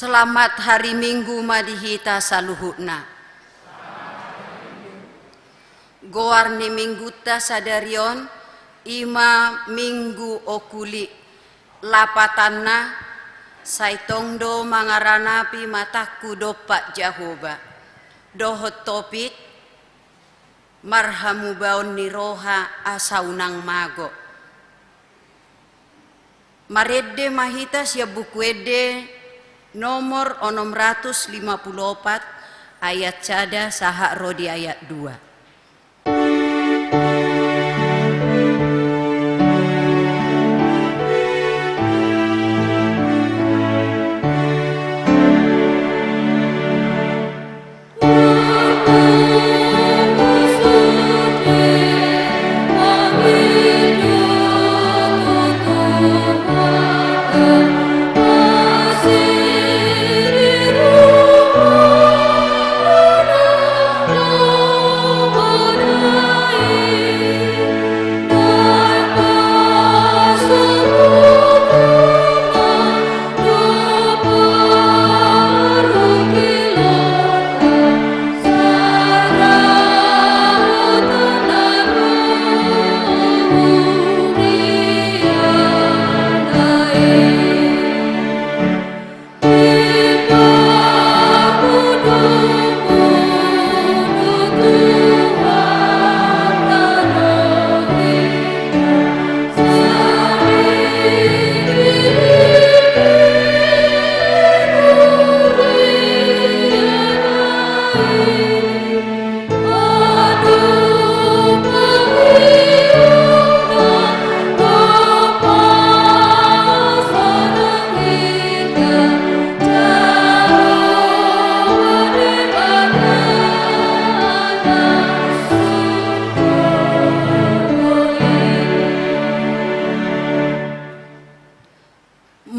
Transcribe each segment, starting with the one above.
Selamat hari Minggu madihita saluhutna. Goarni mingguta sadarion ima minggu okuli lapatanna saitongdo mangaranapi mataku dopak Jahoba. Dohot topik marhamu baon niroha asaunang mago. Maredde mahita sia buku ede nomor 654 ayat cada saha rodi ayat 2.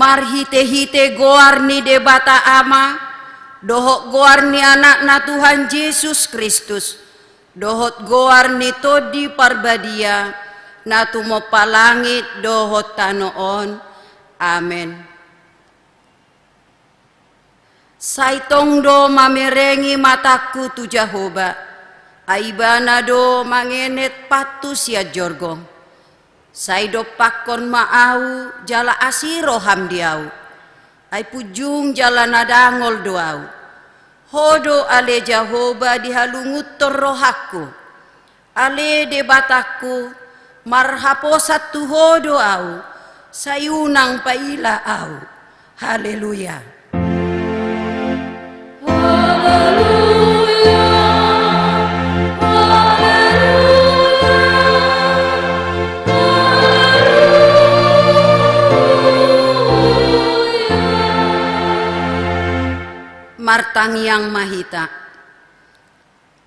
Marhite-hite goarni debata ama, dohot goarni anakna Tuhan Yesus Kristus, dohot goarni todi parbadia, natumo palangit dohot tanoon, amen. Saitong do mamerengi mataku tu Jahoba, aibana do mangenet patu sia jorgong. Saido pakon maau jala asiro hamdiau, ai pujung jala nadangol doau. Hodo ale Jahoba dihalungut rohaku, ale debataku marhaposat tu hodo au, sayunang paila au. Haleluya. Martang yang mahita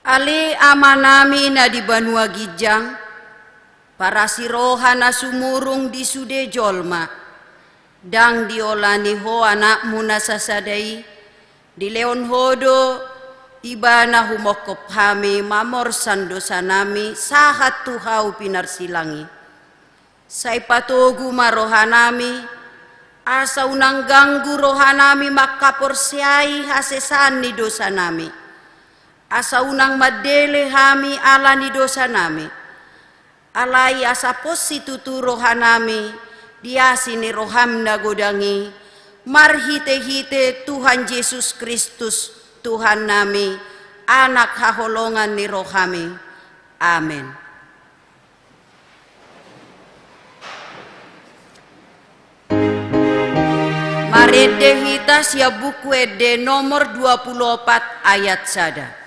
ali amanami na di Banua Gijang para siroha na sumurung di sude jolma dang diolani ho anak muna sasadai di leon hodo ibana humokop hami mamor sandosa nami sahat tuhau pinarsilangi sai patogu marohanami asa unang ganggu rohanami makaporsiai hasesani dosa nami. Asa unang madele hami ala ni dosa nami. Alai asa positutu rohanami diasini rohamna godangi. Marhite-hite Tuhan Yesus Kristus Tuhan nami anak haholongan ni rohami. Amin. Marede hitas ya buku ede nomor 24 ayat sada.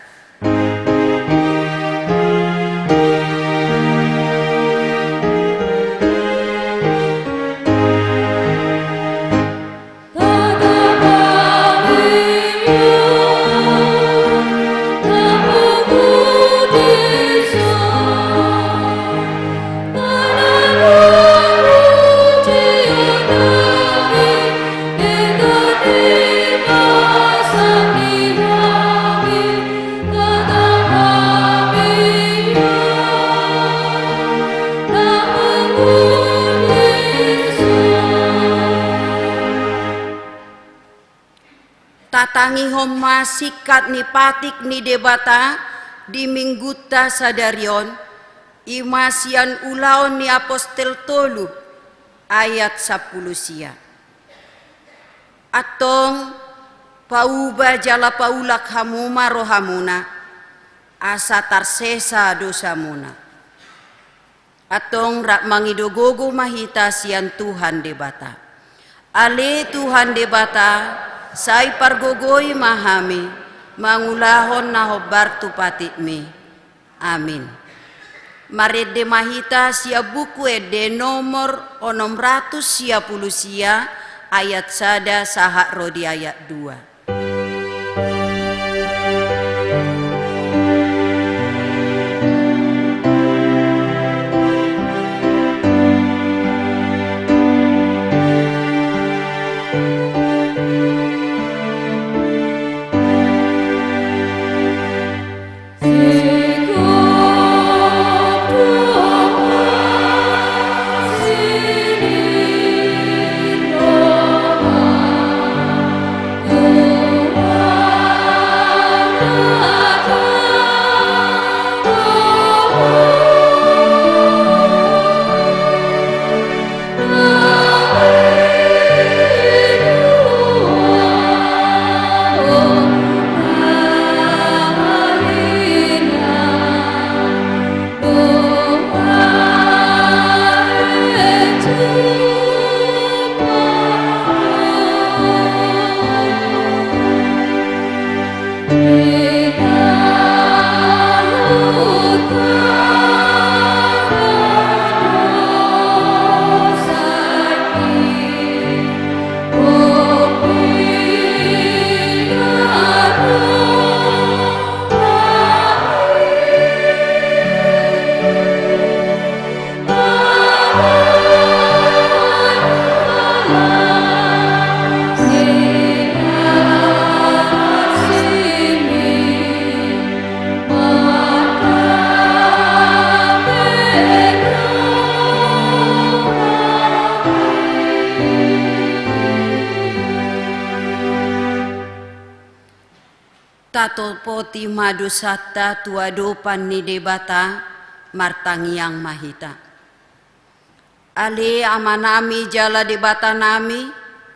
martangi homa sikat ni patik ni debata di mingguta sadarion imasian ulaon ni apostel tolu ayat 10 sia. Atong pauba jala paulak hamuma rohamuna asa tarsesa dosamuna. Atong rak mangidogogo mahita sian Tuhan debata. Ale Tuhan debata sai pargogoi mahami mangulahon na hobar tupatitmi. Amin. Marede mahita sia buku ede nomor 610 sia ayat sada sahak rodi ayat 2. Tato poti madu satta tuadopan ni debata martangiang mahita. Ale amanami jala debata nami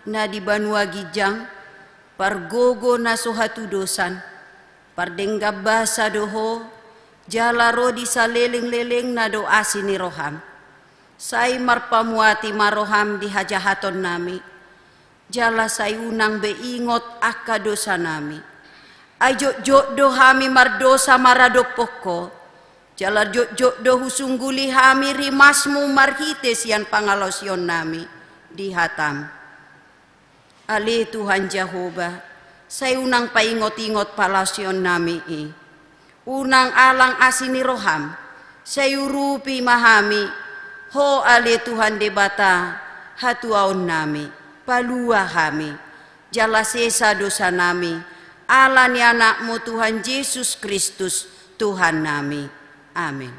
na di Banua Gijang pargogo na sohatu dosan pardenggab basa doho jala rodi saleleng-leleng na do asini roham. Sai marpamuati maroham di hajahaton nami jala sai unang beingot akka dosa nami. Ajo jok do hami mardosa marado poko jala jok do husungguli hami rimasmu marhite sian pangalosion nami di hatam. Ale Tuhan Jehovah sai unang paingot-ingot palasion nami unang alang asini roham sai urupi mahami ho ale Tuhan debata hatuaon nami palua hami jala sesa dosa nami ala ni anakmu Tuhan Yesus Kristus Tuhan nami. Amin.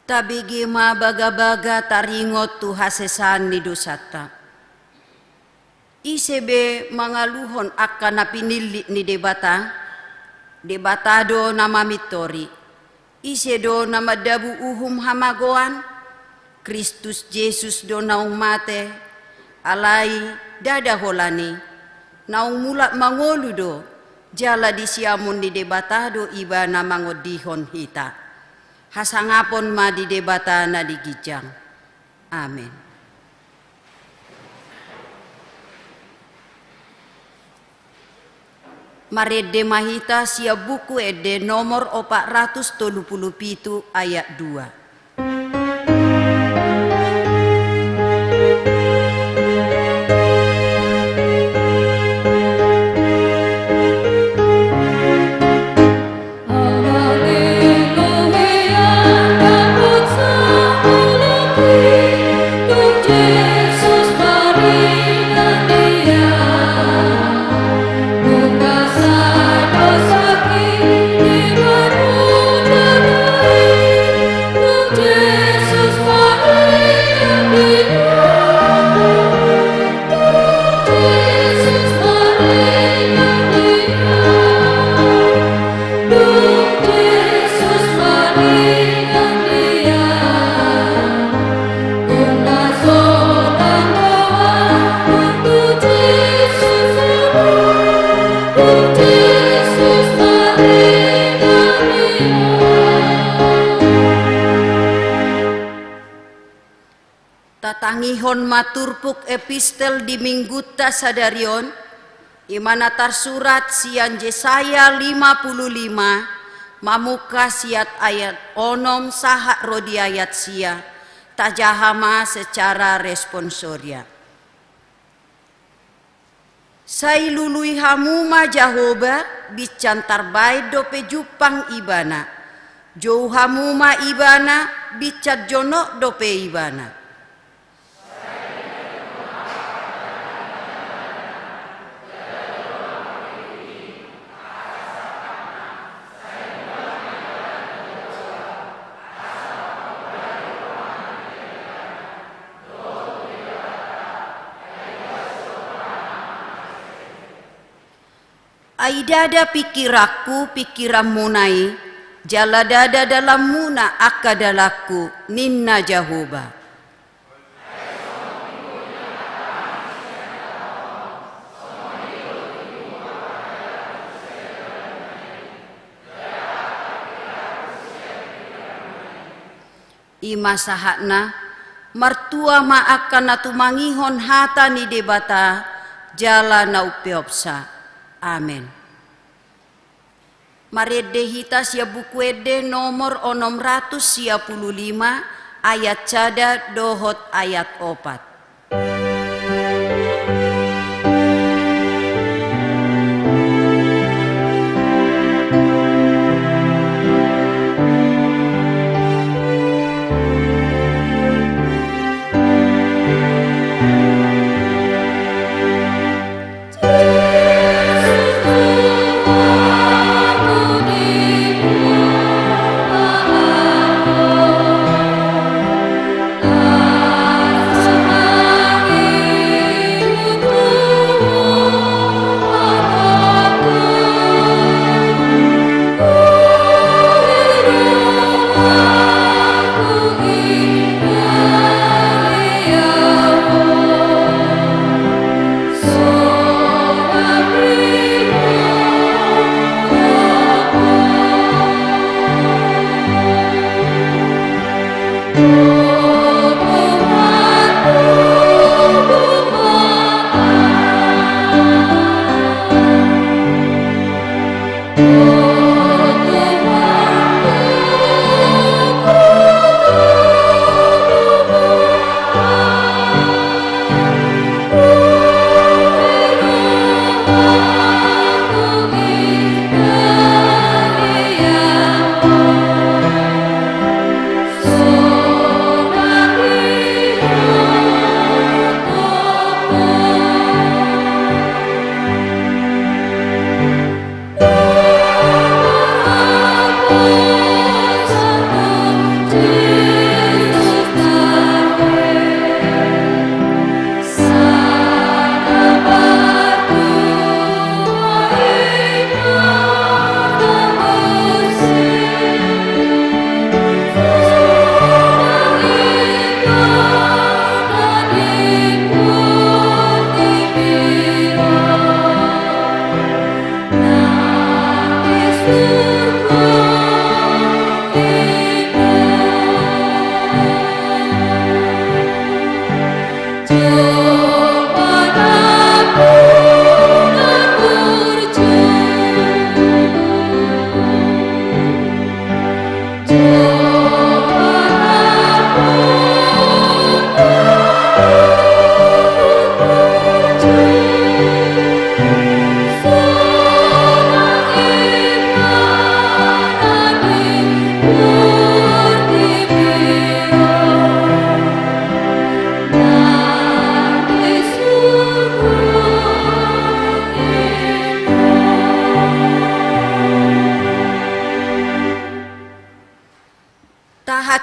Tabigi mabaga-baga taringot tu hasesan ni dosata. Isebe mangaluhon akan napinili ni debata, debatado nama mitori. Isedo nama dabu uhum hamagoan, Kristus Yesus do naung mate, alai dada holani, naung mulak mangoludo jala disiamun di debatado ibana mangodihon hita. Hasangapon ma di debatana di Gijang. Amin. Marede mahita sia buku ede nomor 437 ayat 2. Tatangihon maturpuk epistel di mingguta sadarion imana tarsurat sian Yesaya 55 mamuka siat ayat onom sahak rodi ayat sia tajahama secara responsoria. Sai lului hamuma Jahoba bican tarbai dope jupang ibana jou hamuma ibana bicat jono dope ibana. Aidada pikiraku pikiran munai, jala dada dalam muna akadalaku ninna Jahoba. Ima sahakna, martua ma akan natumangihon hata ni debata, jala naupeopsa. Amin. Marede hita sia buku ede nomor 655 ayat cada dohot ayat 4.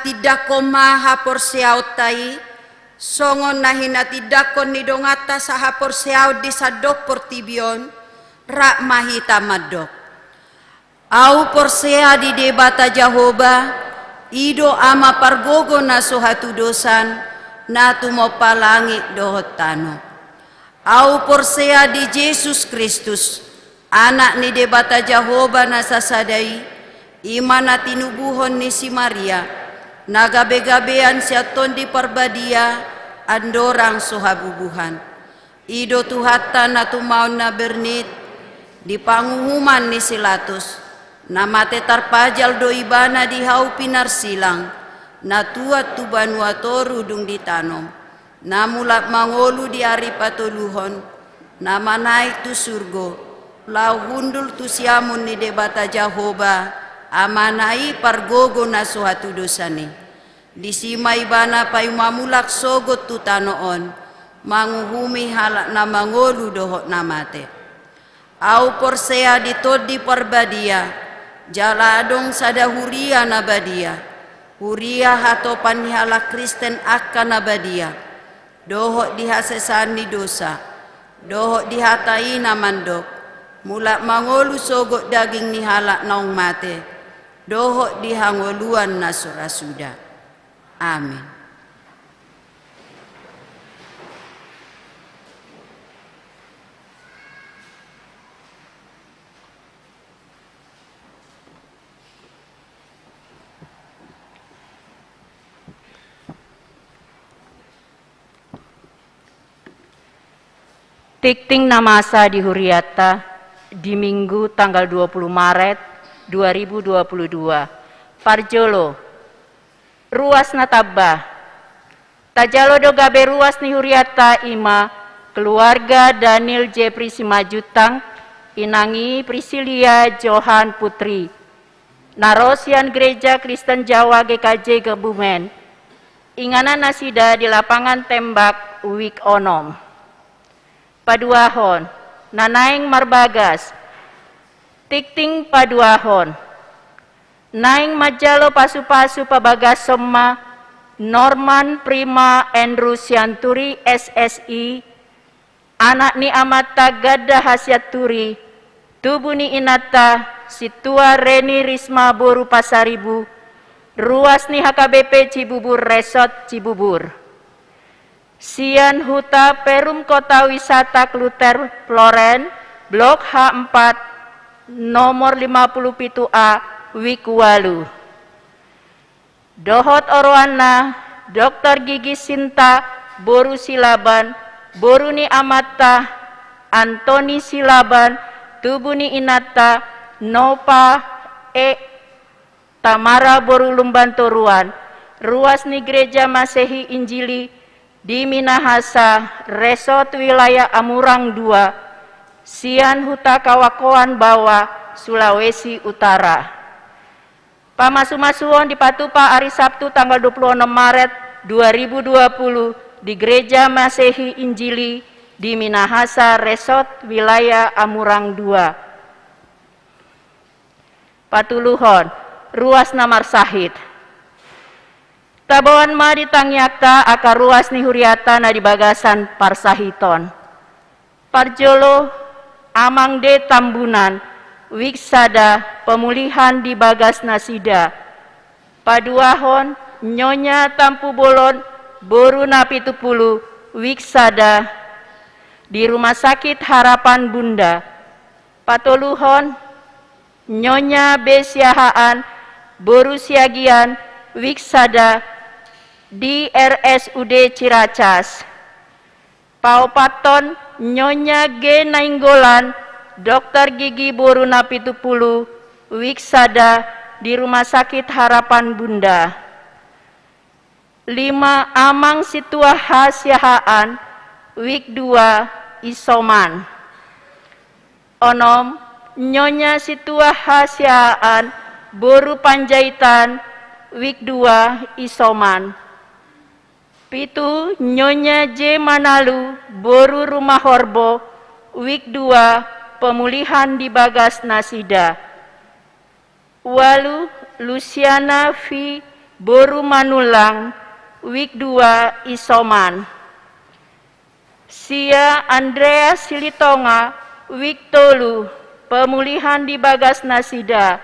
Tidakko maha porseaut tai, songon nahina tidakko nidongata saha porseaut di sadok portibion, rak mahita madok. Au porsea di debata Jahoba, ido ama pargogo na sohatu dosan, na tumopalangi dohotano. Au porsea di Yesus Kristus, anak ni debata Jahoba na sasadai, imana tinubuhon ni si Maria, nagabe-gabean siaton di parbadia andorang sohabubuhan. Ido tuhata na tumaon na bernit di panguhuman ni silatus. Na mate tarpajal do ibana di hau pinar silang. Na tuat tu banua toru dung ditanom. Na mulat mangolu di ari patuluhon. Na manaik tu surgo. Lau hundul tu siamun ni debata Jahoba. Amanai pargogo na suhatu dosane. Disimai bana payumamulak sogot tu tanoon, manguhumi halak na mangolu dohok namate. Au porsea ditod di parbadia, jala adong sada huria nabadia. Huria hato panihala Kristen akka nabadia. Dohok dihasesani dosa, dohok dihatai namandok. Mulak mangolu sogot daging ni halak naung mate. Dohok dihangoluan na surasuda. Amin. Tikting namasa di Huriata di Minggu tanggal 20 Maret 2022. Parjolo ruas natabah tajalo do gabe ruas ni Huriata ima keluarga Daniel Jepri Simajutang inangi Priscilia Johan Putri narosian Gereja Kristen Jawa GKJ Kebumen ingana nasida di lapangan tembak Wik Onom paduahon nanaing marbagas tikting paduahon naing majalo pasu-pasu pabagas soma Norman Prima Andrew Sianturi SSI anak ni amata gada hasiat turi tubuh ni inata situa Reni Risma Boru Pasaribu ruas ni HKBP Cibubur Resort Cibubur Sian Huta Perum Kota Wisata Kluter Floren Blok H4 nomor 57A Wikuwalu Dohot Orwana Dr. Gigi Sinta Boru Silaban Boruni Amata Antoni Silaban Tubuni Inata Nopa Tamara Boru Lumbantoruan ruas ni Gereja Masehi Injili di Minahasa Resort Wilayah Amurang 2 Sian Huta Kawakoan Bawah Sulawesi Utara Pamasu-masuon di Patupa hari Sabtu tanggal 26 Maret 2020 di Gereja Masehi Injili di Minahasa Resort Wilayah Amurang 2. Patuluhon ruas Namar Sahid. Tabawan ma ditangyakta akar ruas ni Huriata na di bagasan Parsahiton. Parjolo Amang de Tambunan Wiksada pemulihan di Bagas Nasida Paduahon Nyonya Tampu Bolon Boru Napitupulu Wiksada di Rumah Sakit Harapan Bunda Patoluhon Nyonya Besiahaan Boru Siagian Wiksada di RSUD Ciracas Paupaton Nyonya G. Nainggolan, Dokter Gigi Boru Napitupulu, Wiksada di Rumah Sakit Harapan Bunda. 5. Amang Situa Hasiahaan, Wik 2, Isoman. 6. Nyonya Situa Hasiahaan, Boru Panjaitan, Wik 2, Isoman. 7. Nyonya J. Manalu, Boru Rumah Horbo, Wik 2, Pemulihan di Bagas Nasida. 8. Luciana V. Boru Manulang, Wik 2, Isoman. Sia Andrea Silitonga, Wik 3, Pemulihan di Bagas Nasida.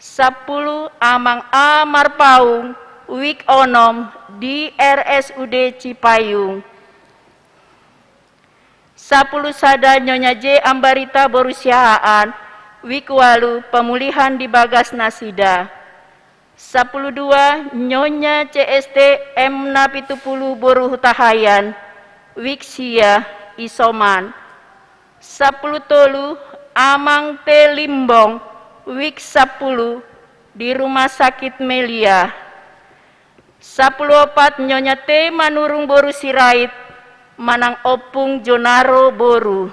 10. Amang A. Marpaung, Wik 6, di RSUD Cipayung. 10. Sada Nyonya J. Ambarita Boru Siahaan, Wik 8, Pemulihan di Bagas Nasida. 12. Nyonya CST M. Napitupulu Boru Hutahayan, Wik Sia, Isoman. 10. Amang T. Limbong, Wik 10, di Rumah Sakit Melia. 14. Nyonya T. Manurung Boru Sirait, Manang Opung Jonaro Boru,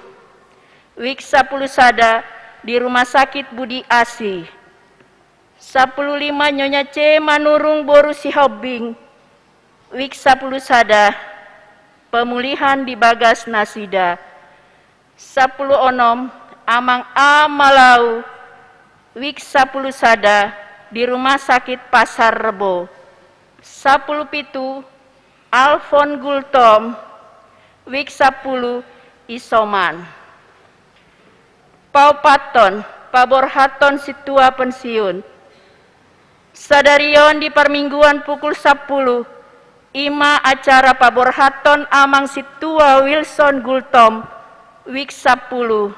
Wik 10 Sada, di Rumah Sakit Budi Asi. 15. Nyonya C. Manurung Boru Sihobing, Wik 10 Sada, Pemulihan di Bagas Nasida. 16. Amang A. Malau, Wik 10 Sada, di Rumah Sakit Pasar Rebo. 17. Alfon Gultom, Wik 10, Isoman. Paupaton Paborhaton Situa Pensiun. Sadarion di Parmingguan pukul 10, Ima acara Paborhaton Amang Situa Wilson Gultom, Wik 10.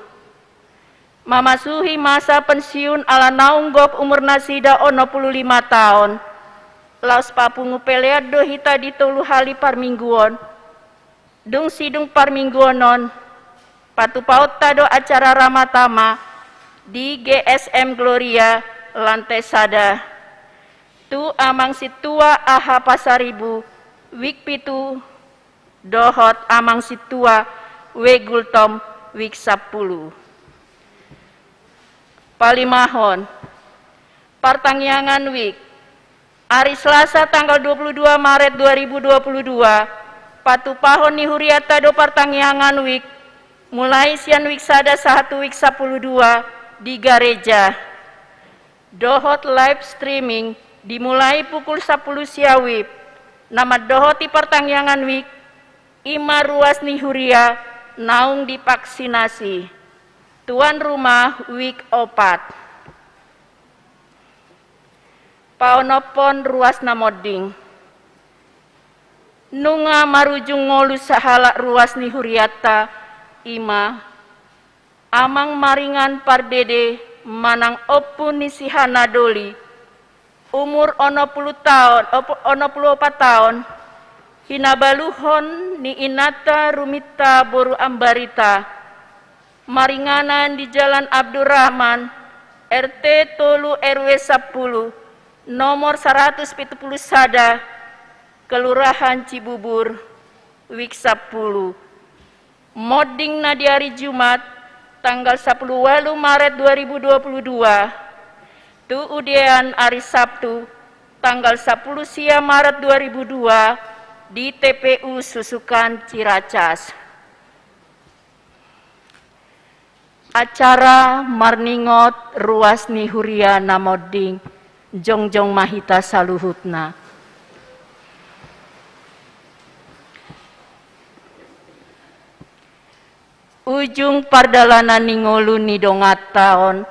Mamasuhi masa pensiun ala naunggok umur nasida 65 tahun. Laos papungu peleado hita di tolu hali Parmingguon. Dung sidung Parmingguonon. Patu paut tado acara Ramatama di GSM Gloria lantai sada. Tu Amang Situa Aha Pasaribu, Wik 7, Dohot Amang Situa Wegultom, Wik 10. Palimahon Partangyangan Wik. Hari Selasa tanggal 22 Maret 2022, Patu Pahon Nihuriata do Partangyangan Wik, mulai sian Wik Sada 1 Wik 12 di Gareja. Dohot live streaming dimulai pukul 10 siawib. Nama dohoti Partangyangan Wik, Ima Ruas Nihuria, naung divaksinasi. Tuan rumah Wik 4. Paonopon ruas namoding. Nunga marujung ngolu sahala ruas Nihuriata, Ima. Amang maringan pardede manang opun nisihana doli. Umur 40 tahun, 44 tahun. Hinabaluhon ni Inata Rumita Boru Ambarita. Maringanan di Jalan Abdurrahman, RT Tolu RW 10, nomor 170 Sada, Kelurahan Cibubur, Wik 10. Moding na di hari Jumat, tanggal 10 Maret 2022. Tu udian hari Sabtu, tanggal 10 Maret 2002, di TPU Susukan Ciracas. Acara marningot ruas Nihuria namoding jongjong mahita saluhutna. Ujung pardalanan ningolu nidongat taon,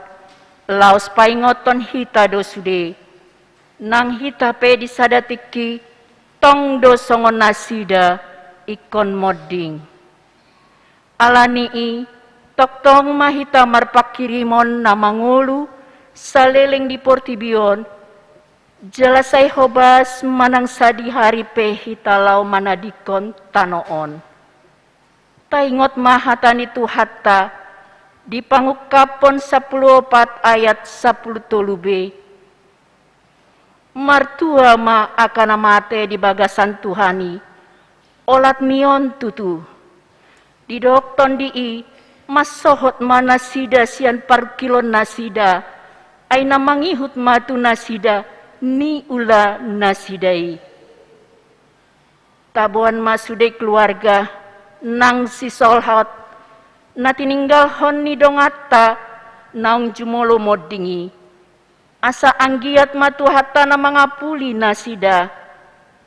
laos paingoton hita dosude, nang hita pe disadatiki, tong do songon nasida, ikon moding. Alanii, toktong mahita marpakirimon na mangulu, saleleng di Portibion, jelasai hobas manang sadi hari pe hitalau manadikon tanoon. taingot mahatani tu hatta di pangukapon 14 ayat 10 tolube. Martua ma akan mate di bagasan Tuhani, olat mion tutu. Di dokton di masohot mana sida sian parkilon nasida, ay namangihut matu nasida ni ula nasidai. Tabuan masudai keluarga nang si solhot na tininggal hon ni dongata naung jumolo modingi asa anggiat matu hatta na mga puli nasida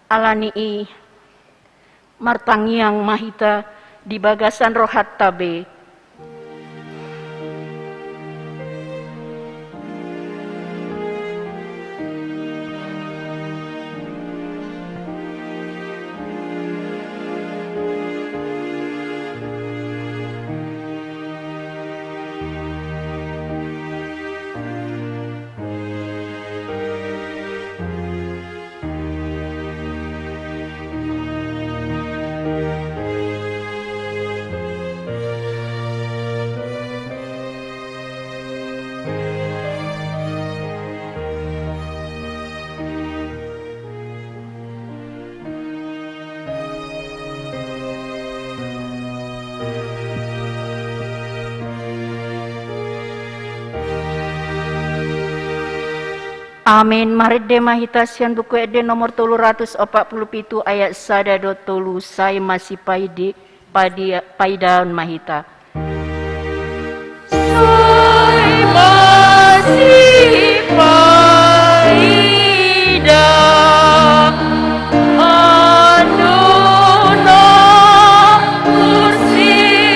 alani martangiang mahita di bagasan rohat tabe. Amin. Maride mahita sian buku ede nomor 347 ayat 1 tolu saya masih paidaun mahita. Saya masih paidaun anu no kursiai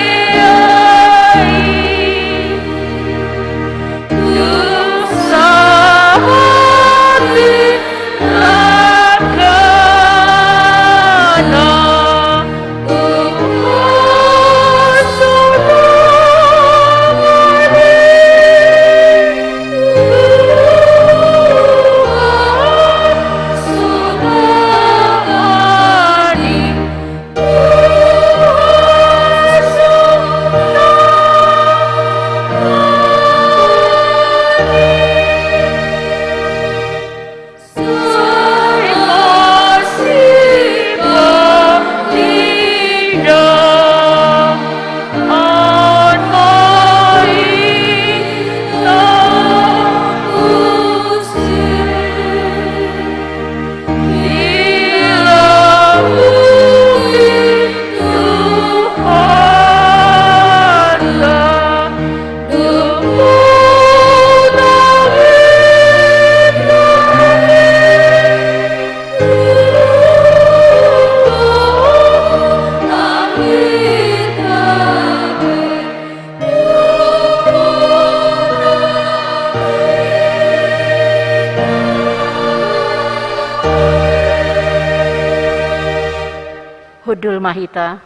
Hudul mahita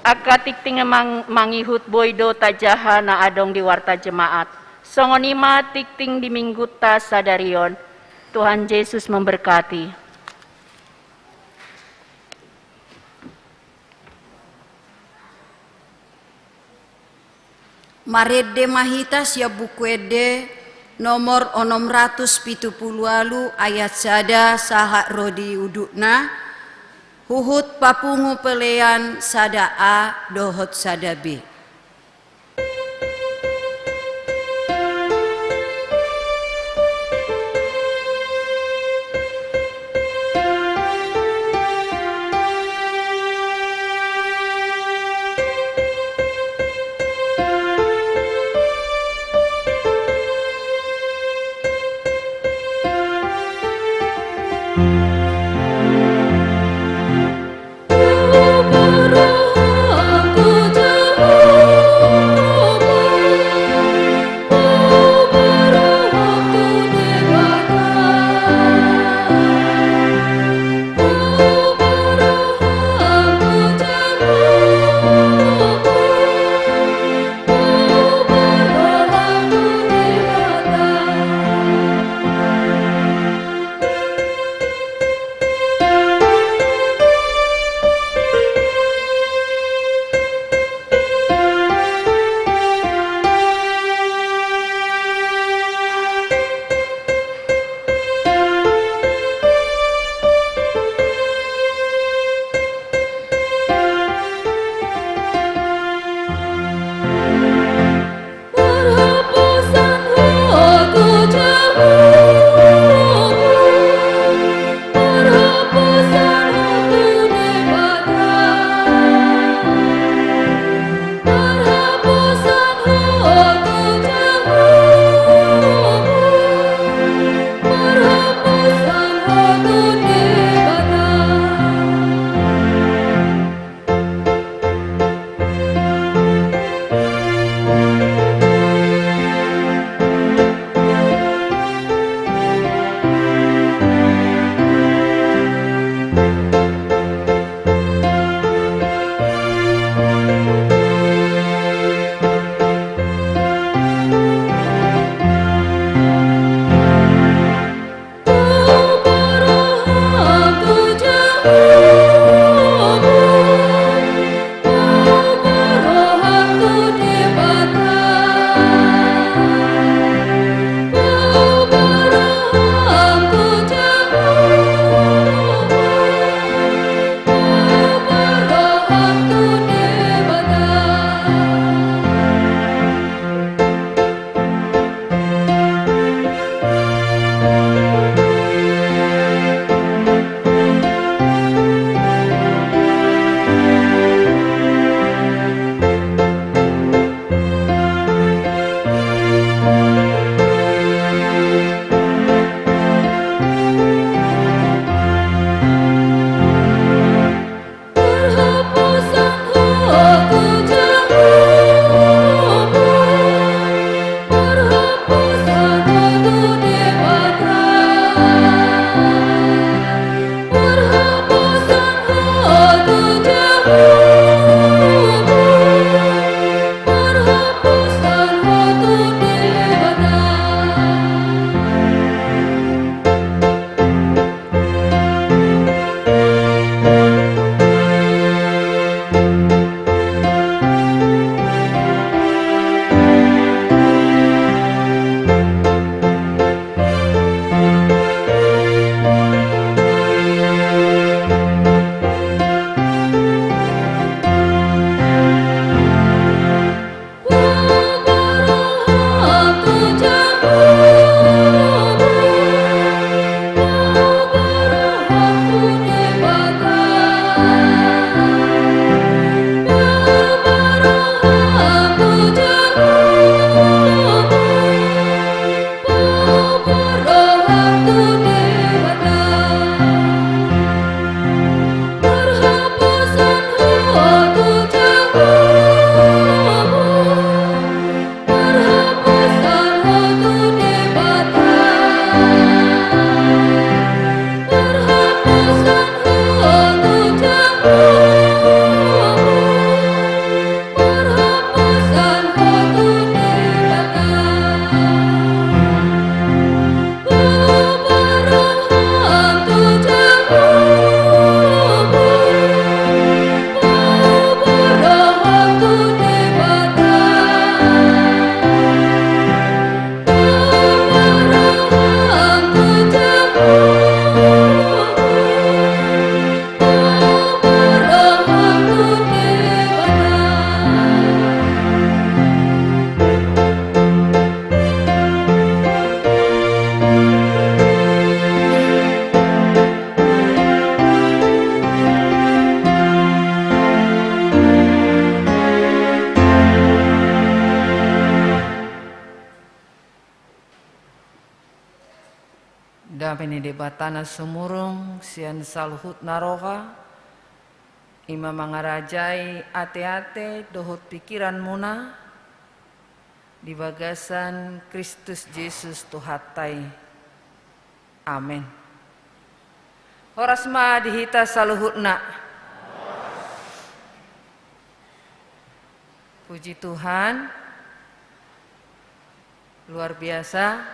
akatik ting mangihut boydo tajaha na adong di warta jemaat songonima tikting di minggu ta sadarion. Tuhan Yesus memberkati. Marede mahita sia buku ede nomor 670 ayat sada saha rodi udukna huhut papungu pelean sada A dohot sada B. Aku Gapeni debatana sumurung sian saluhut naroka ima mangarajai ate-ate dohot pikiran muna di bagasan Kristus Yesus Tuhatai. Amin. Horas ma dihita saluhutna. Puji Tuhan, luar biasa.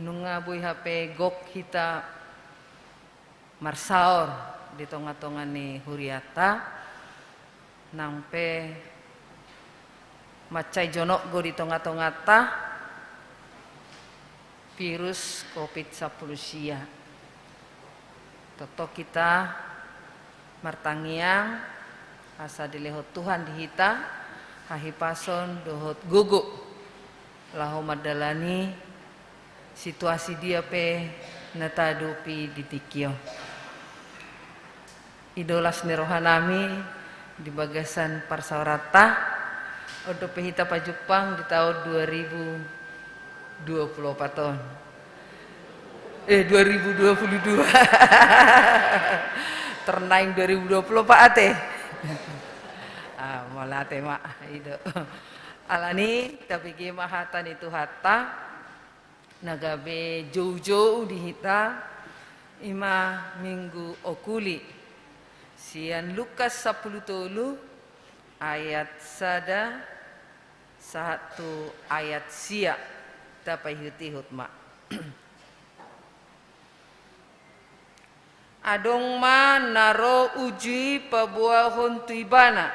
Nunga bui HP gok hita marsaor di tonga-tonga ni huriata nampe macai jonok go di tonga-tonga ta virus COVID-19 sia. Toto kita martangiang asa dilehot Tuhan dihita hahipason dohot gugu lahu madalani situasi dia pe natadupi di tikio. Idolas nerohanami di bagasan parsawarata odo pehita pajupang di tahun 2024 tahun. 2022. Ternaing 2024 ate. Malah ate mak itu. Alani tapi mahatan itu hatta nagabe jauh-jauh dihita ima minggu okuli sian Lukas 10 ayat sada 1 ayat sia tapai hutihut mak. Adong ma naro uji pabuahon tuibana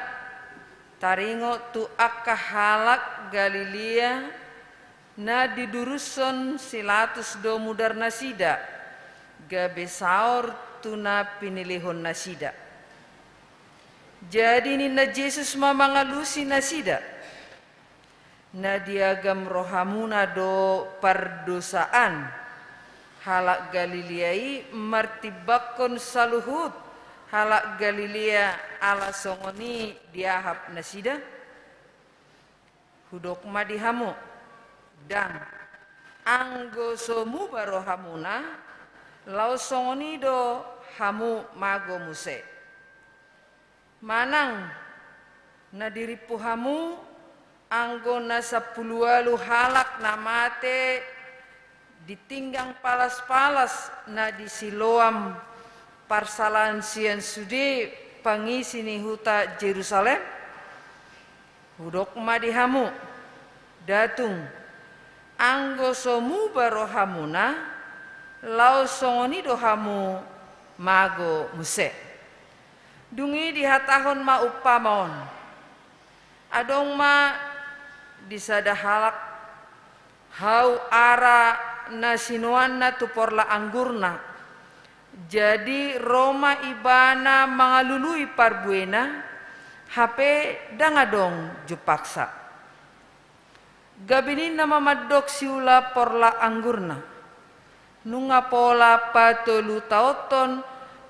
taringo tu akahalak Galilea na diduruson silatus do mudar nasida gabe saor tuna pinilihon nasida. Jadi ni na Jesus mamangalusi nasida na diagam rohamuna do pardosaan halak Galileai martibakon saluhut halak Galilea ala songoni diahap nasida hudok madihamu dan anggo somu barohamuna lau songoni do hamu mago muse manang na diripu hamu anggo na 10 halak namate ditinggang palas-palas na disiloam parsalan sian sude pangisi ni huta Jerusalem hudok madihamu datung anggo somu barohamuna lau songoni dohamu mago muse dungi dihatahon ma upamon adong ma disada halak hau ara nasinuan na tuporla anggurna jadi Roma ibana mangalului parbuena HP dangadong jupaksa gabinin nama madok siula porla anggurna nunga pola patolu tauton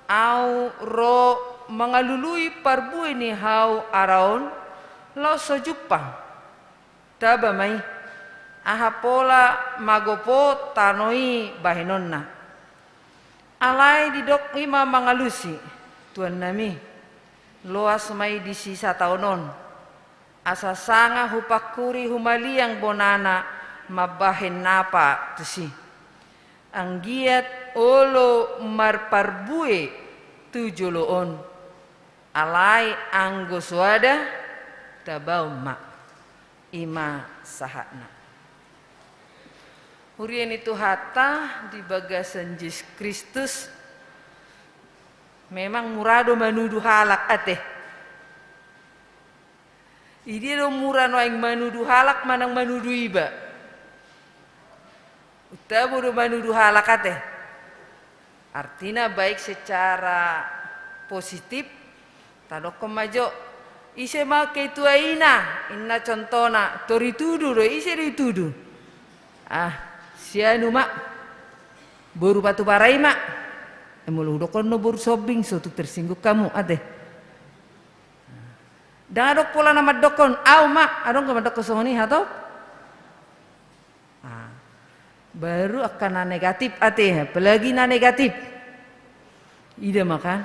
au ro mangalului parbui ni hau araon lau sojupang taba mai aha pola magopo tanoi bahinonna alai didok ima mangalusi tuan nami loas mai di sisa taunon asa sanga hupakuri humaliang bonana mabahen napa tusi anggiat olo marparbue tujoloon alai anggo suada tabau ma ima sahatna hurien itu hatta di bagasan Yesus Kristus memang murado manudu halak ate Idi do murano aing manudu halak manang manudu iba. Utamu do manudu halak ate. Artinya baik secara positif tadok kemajo ise make tua inna contona toritudu do ise ditudu. Sianu mak boru batu parai mak. Emulu dokon no boru sobing so tu tersingguk kamu ate. Dan adok pola nama dokon, au mak, adong kama dokon songoni hatau. baru akan na negatif ate, apalagi na negatif. Ida makan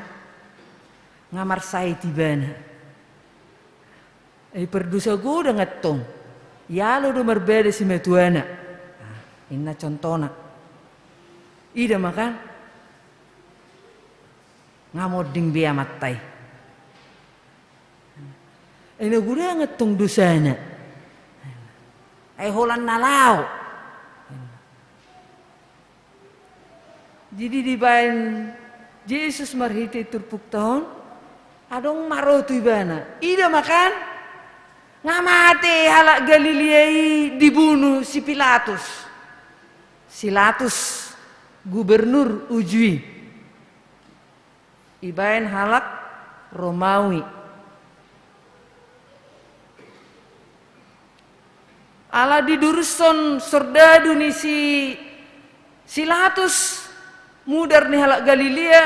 ngamar sai tibana. Perdosa go udah ngetong. Ya lo udah berbeda si metuana. Inna contohna. Ida makan ngamoding biya matai. Ina gura ngetong dosana. Holan nalau. Jadi di bayan Yesus marhiti turpuk tahun adong marotu ibana. Ida makan ngamate halak Galilei dibunuh si Pilatus. Pilatus gubernur Ujui. Ibayan halak Romawi. Ala diduruson sordadu ni si Pilatus mudar ni halak Galilea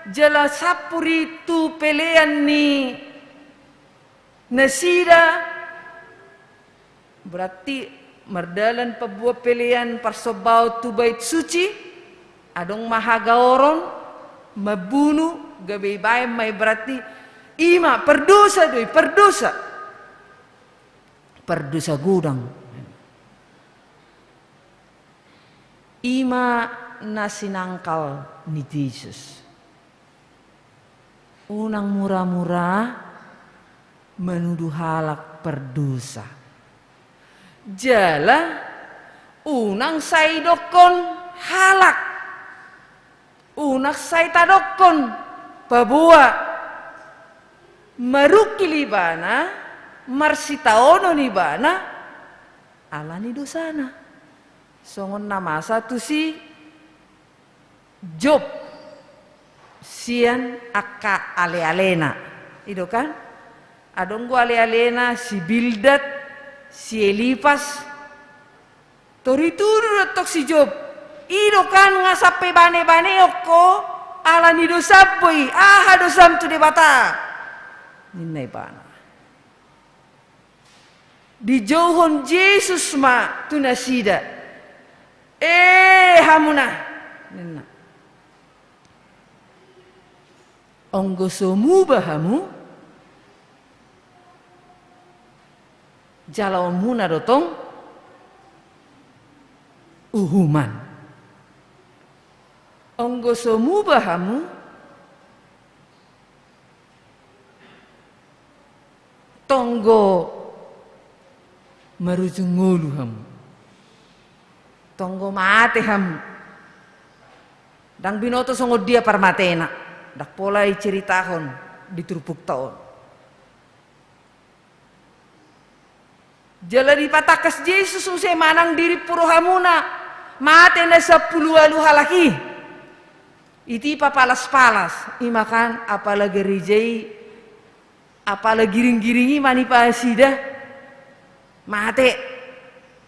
jala sapuri tu pelean ni nasida berarti merdalan pabuah pelean parsobau tu bait suci adong mahagaoron mabunuh gabe bayam may berarti ima perdosa doi perdosa gudang ima nasinangkal ni Jesus unang murah-murah menuduh halak perdosa jala unang say dokon halak unak say tadokon pabua marukilibana marsitaono ni bana alani dosana songon nama satu si Job sian akka ale-alena itu kan adong gua ale-alena si Bildad si Elipas torituru tok si Job ido kan ngasape bane-bane oko alani dosapoi dosam tu debata ninai bana dijauhon Yesus ma tu nasida hamuna nena onggosomu bahamu jalaon muna dotong uhuman onggosomu bahamu tonggo marujung ngulu hamu tonggo mate hamu dang binoto songo dia parmatena dak polai ceritahon di turpuk taon jala di patakas Yesus usai manang diri puro hamuna mate na 10 halaki iti papalas-palas imakan apalagi rijai apalagi giring-giringi manipasida mate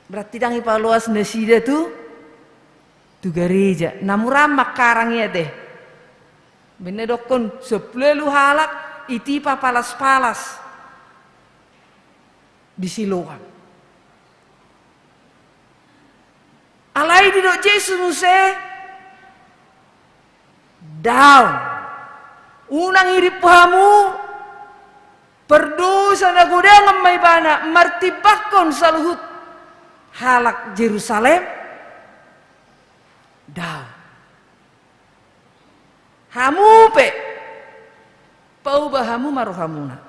berarti dang ipaluas nasida tu gereja namuramak karangnya deh benedokon 10 halak iti papalas-palas di Siloam alai di dok Yesus nuse down unang irip pahamu perdosa na godang may bana martibakon sa luhut halak Jerusalem down hamu pe paubahamu maruhamuna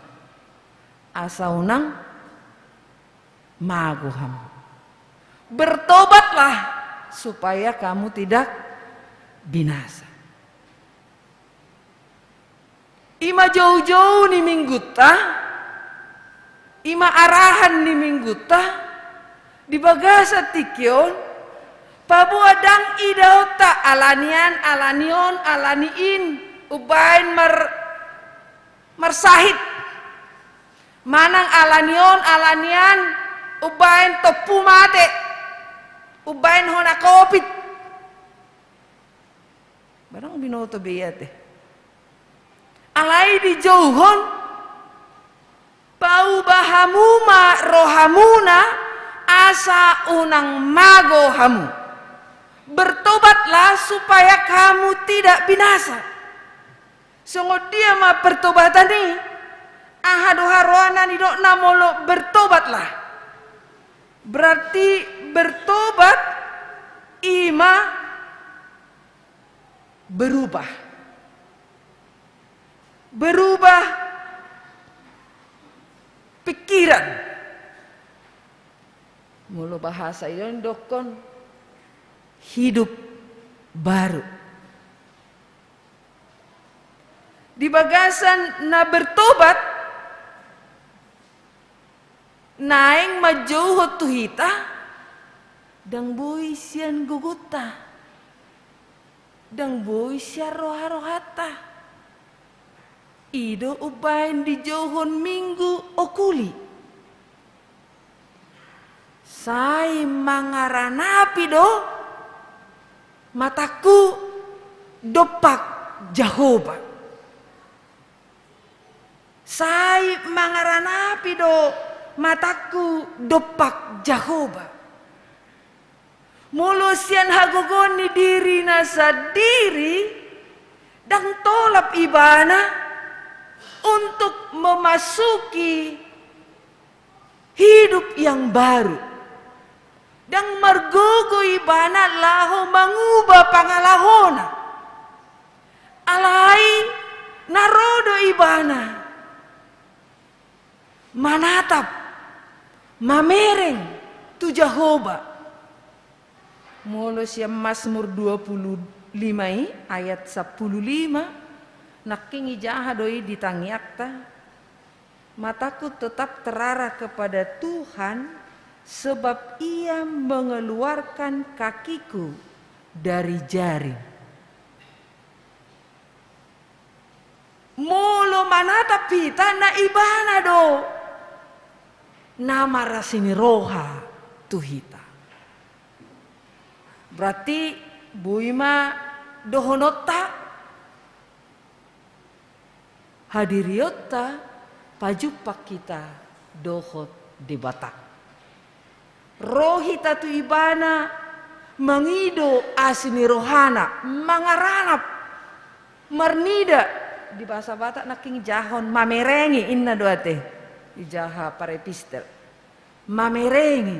asaunang maguhamu bertobatlah supaya kamu tidak binasa ima jauh-jauh ni mingguta ima arahan ni mingguta di bagasa tikyon pabuadang idauta alanion alaniin ubain marsahit manang alanian ubain topu mate ubain hona kopit barang binoto beyate alai di jauhon pau bahamuma rohamuna asa unang mago hamu Bertobatlah supaya kamu tidak binasa. Songo dia ma pertobatan ni. Ahadu haroana ni dok namolo bertobatlah. Berarti bertobat ima berubah. Berubah pikiran. Mulu bahasa yon dokon hidup baru. Di bagasan na bertobat naing majauh tuhita dang boy sian guguta dang boy sian roha-rohata ido ubain di jauhon minggu okuli sai mangaranapi do mataku dopak Jehovah. Sai mangaranapi do mataku dopak Jehovah. Mulu sian hagogoni diri nasa diri dan tolap ibana untuk memasuki hidup yang baru. Dan margogo ibana laho mengubah pangalahona. Alai narodo ibana manatap mamereng tu Jehovah. Mulu siya Mazmur 25 ayat 15 naking ijaha doi ditangiakta mataku tetap terarah kepada Tuhan sebab ia mengeluarkan kakiku dari jaring. Mulu manatap pita na ibana do nama rasini roha tuhita. Berarti buima dohonota hadiriota pajupak kita dohot debatak. Rohita tu ibana mengido asini rohana mangaranap mernida di bahasa Batak naking jahon mamerengi inna doate ijaha parepistel mamerengi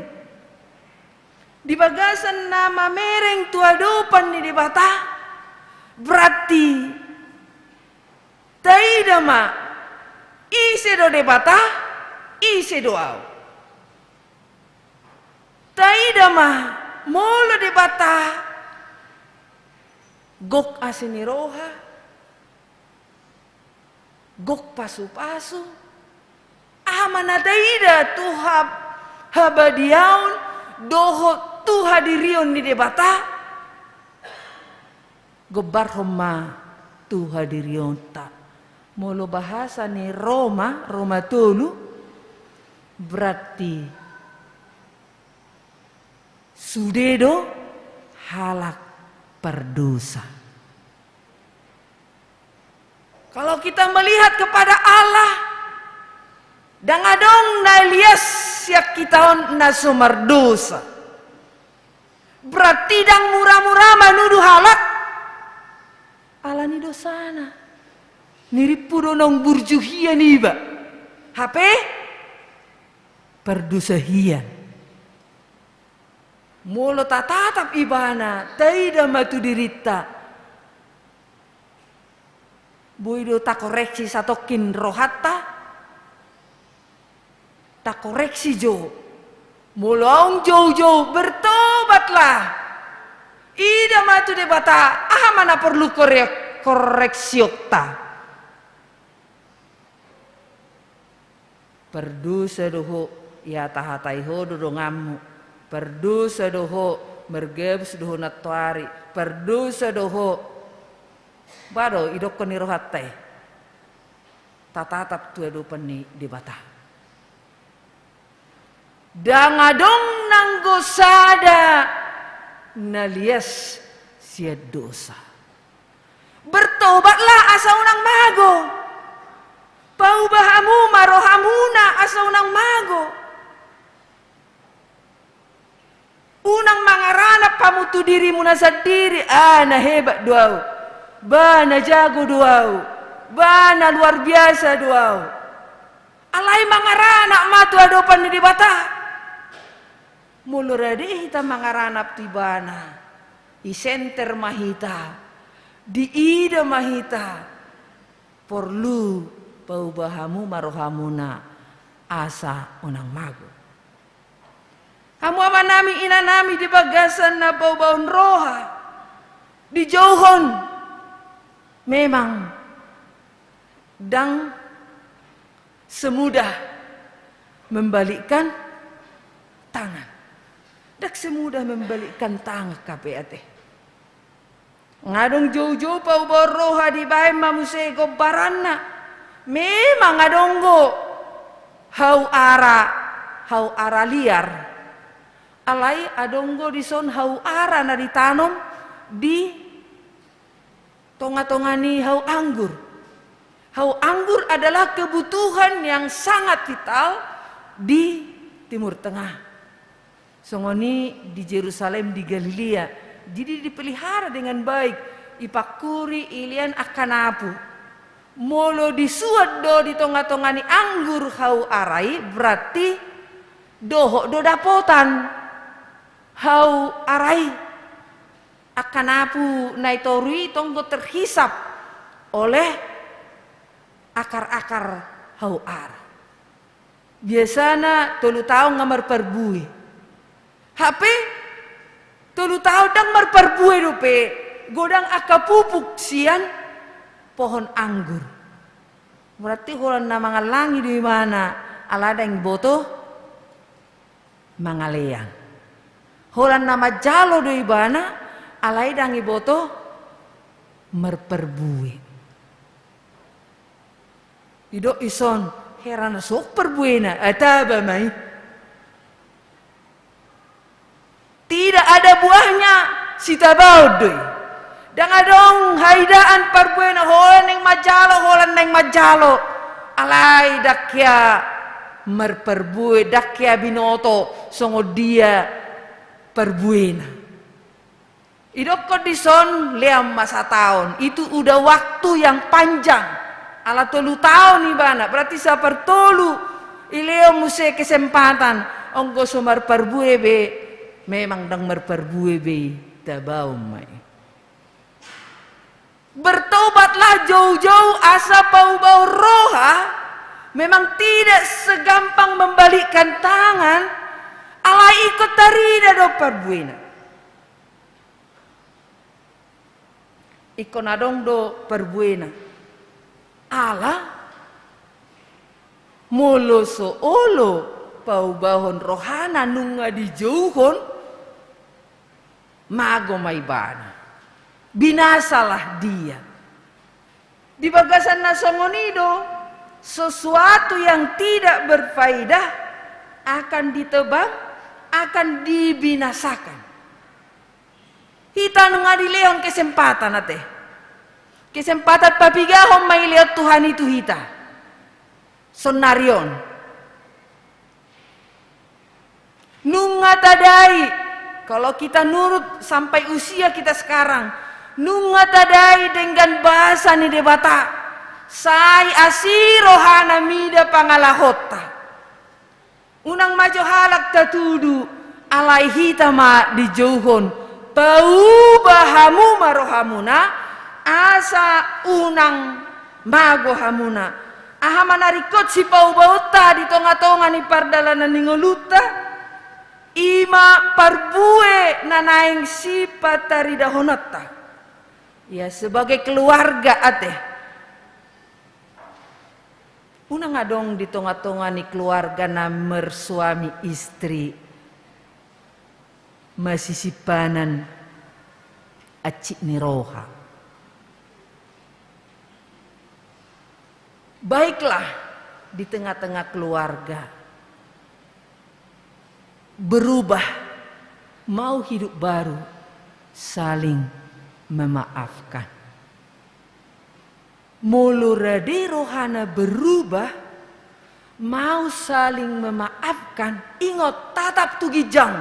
di bagasan nama mereng tua dopan di Batak berarti taidama ise do de Batak ise doau taidama molo de Batak gok asini roha gok pasu-pasu amana taida tuhab habadiaun doho tu hadirion di debata gobar Roma tu hadirion ta molo bahasa ni Roma tulu berarti sudedo halak berdosa. Kalau kita melihat kepada Allah dan adong nalias siak kita nasumar dosa. Berarti dang murah-murah manuduh halak. Allah ni dosana. Niripu donong burjuhian iba. HP perdosahian. Molo tatatap ibana taida matu dirita. Boido tak koreksi satokin rohata. Tak koreksi jo. Mulong jauh-jauh bertobatlah. Ida matu debata. Mana perlu koreksi okta. Berdosa doho ya tahatai ho dodo ngamu. Berdosa doho mergebs doho natwari. Berdosa doho bado idok koni rohatai. Tatatap tua do pani debata. Dangadong nanggosada nalias sia dosa. Bertobatlah asa unang mago. Paubahamu marohamuna asa unang mago. Unang mangaranap pamu tu dirimu na sendiri, ana hebat doau, bana jago doau, bana luar biasa doau. Alai mangarana matu adopan di bata. Mulurade hita mangarana tibana, i center mahita, di ida mahita, perlu paubahamu marohamuna asa unang mago. Kamu amanami inanami di bagasan na bau-baun roha, di jauhon, memang dang semudah membalikkan tangan. Dak semudah membalikkan tangan KPAT. Ngadong jauh-jauh bau-baun roha di bae mamuse gobarana. Memang ngadonggo hau ara liar. Alai adonggo di son hau ara na ditanam di tonga-tongani hau anggur. Hau anggur adalah kebutuhan yang sangat vital di Timur Tengah. Songoni di Yerusalem di Galilea. Jadi dipelihara dengan baik. Ipakuri ilian akan apu. Molo disuat do di tonga-tongani anggur hau arai berarti doho do dapotan. Hau arai akan apu naitorui tonggo terhisap oleh akar-akar hau ara. Biasana tolu tahun ngamar perbui. HP tolu tahun dang mar perbui dope godang akapupuk sian pohon anggur. Berarti holan na mangalangi di mana alada yang boto mangaleang. Holan nama jalo do ibana alai dangi boto merperbui. Ido ison herana sok perbuena ataba mai. Tidak ada buahnya sitabau doi. Dang adong haidaan perbuena holan neng majalo alai dakya merperbui dakya binoto songo dia perbuena. Idok dison leam masa tahun. Itu udah waktu yang panjang. Ala tolu tahun ibana. Berarti sa pertolu. Ileo muse kesempatan. Onggo sumar perbue be. Memang dang merperbue be. Tabau mai. Bertobatlah jauh-jauh asa bau-bau roha. Memang tidak segampang membalikkan tangan. Alai ikut tarida do perbuena. Ikon adong do perbuena. Ala molo so olo paubahon rohana nunga di jauhon mago maibana. Binasalah dia. Di bagasan nasongonido sesuatu yang tidak berfaedah akan ditebang, akan dibinasakan. Kita ngadileon kesempatan ate. Kesempatan papigahon may lihat Tuhan itu hita. Sonarion. Nungatadai. Kalau kita nurut sampai usia kita sekarang. Nungatadai dengan bahasa ni debata. Sai asirohana mida pangalahota. Unang majo halak tatudu alai hitama di jauhon paubahamu marohamuna asa unang mago hamuna aha manarikot si paubauta di tonga-tonga ni pardalanan ningoluta ima parbue nanaing sifat taridahonata ya sebagai keluarga ate. Unang adong di tonga-tonga ni keluarga na mersuami istri masisipanan acik ni roha. Baiklah di tengah-tengah keluarga berubah mau hidup baru saling memaafkan. Muluradi rohana berubah mau saling memaafkan. Ingat tatap tugijang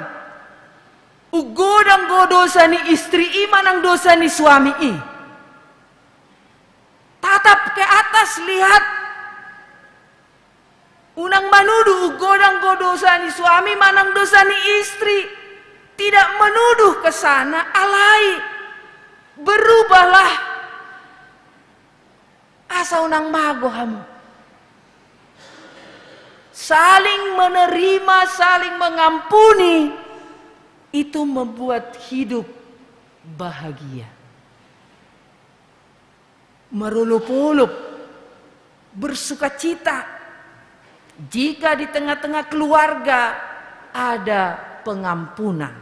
Ugodang go dosa ni istri i manang dosa ni suami i. Tatap ke atas lihat. Unang manuduh ugodang go dosa ni suami manang dosa ni istri. Tidak menuduh ke sana, alai. Berubahlah. Asa unang mago hamu. Saling menerima, saling mengampuni. Itu membuat hidup bahagia. Merulup-ulup, bersukacita. Jika di tengah-tengah keluarga ada pengampunan.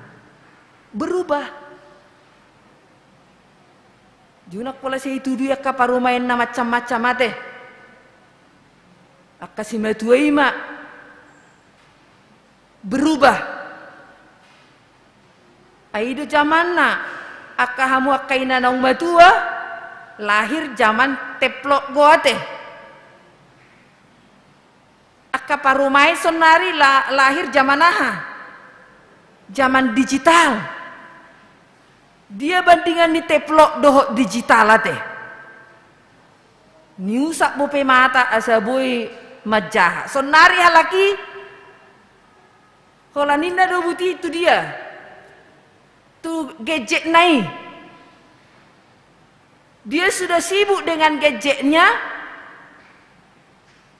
Berubah. Junak pola saya itu dia kaparumain na macam-macam ate. Akasimatua ima. Berubah. Aido zaman na akahamu akaina naung matua lahir zaman teplok goate. Akaparumai sonari lahir zaman aha? Zaman digital. Dia bandingan ni teplok dohok digital ate. Niusak bope mata asabui majah. Sonari halaki kolaninda do buti itu dia. Tu gadget naik. Dia sudah sibuk dengan gadgetnya.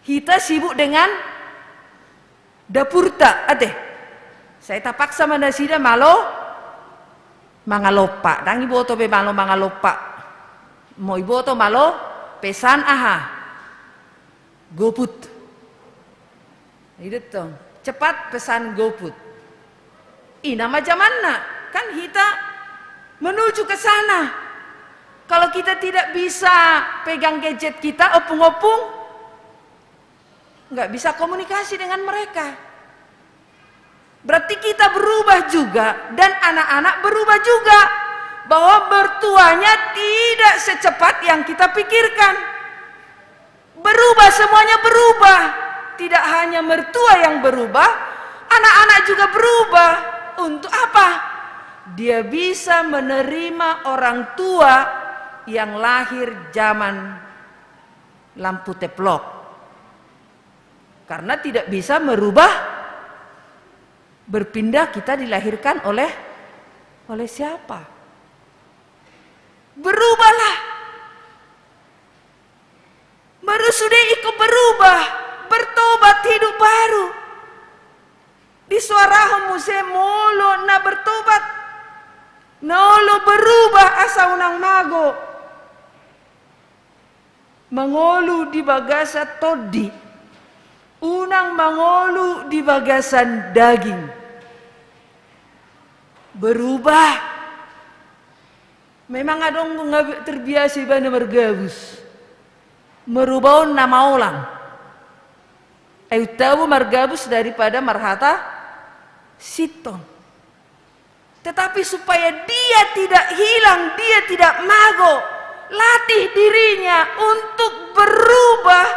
Kita sibuk dengan dapur tak ade. Saya tapaksa manasida malo mangalopa. Dangi boto be malo mangalopa. Mo iboto malo pesan aha. GoFood. Itu tuh. Cepat pesan GoFood. Ina macam mana? Kan kita menuju ke sana. Kalau kita tidak bisa pegang gadget kita, opung-opung, nggak bisa komunikasi dengan mereka. Berarti kita berubah juga dan anak-anak berubah juga. Bahwa bertuanya tidak secepat yang kita pikirkan. Berubah, semuanya berubah. Tidak hanya mertua yang berubah, anak-anak juga berubah. Untuk apa? Dia bisa menerima orang tua yang lahir zaman lampu teplok. Karena tidak bisa merubah, berpindah kita dilahirkan oleh siapa? Berubahlah. Baru sudah ikut berubah, bertobat hidup baru. Di suara musem mulu na bertobat. Nolo berubah asa unang mago. Mangolu di bagasa todi. Unang mangolu di bagasan daging. Berubah. Memang adong terbiasa bana margabus. Merubah nama ulang. Ayo tahu margabus daripada marhata siton. Tetapi supaya dia tidak hilang, dia tidak mago, latih dirinya untuk berubah,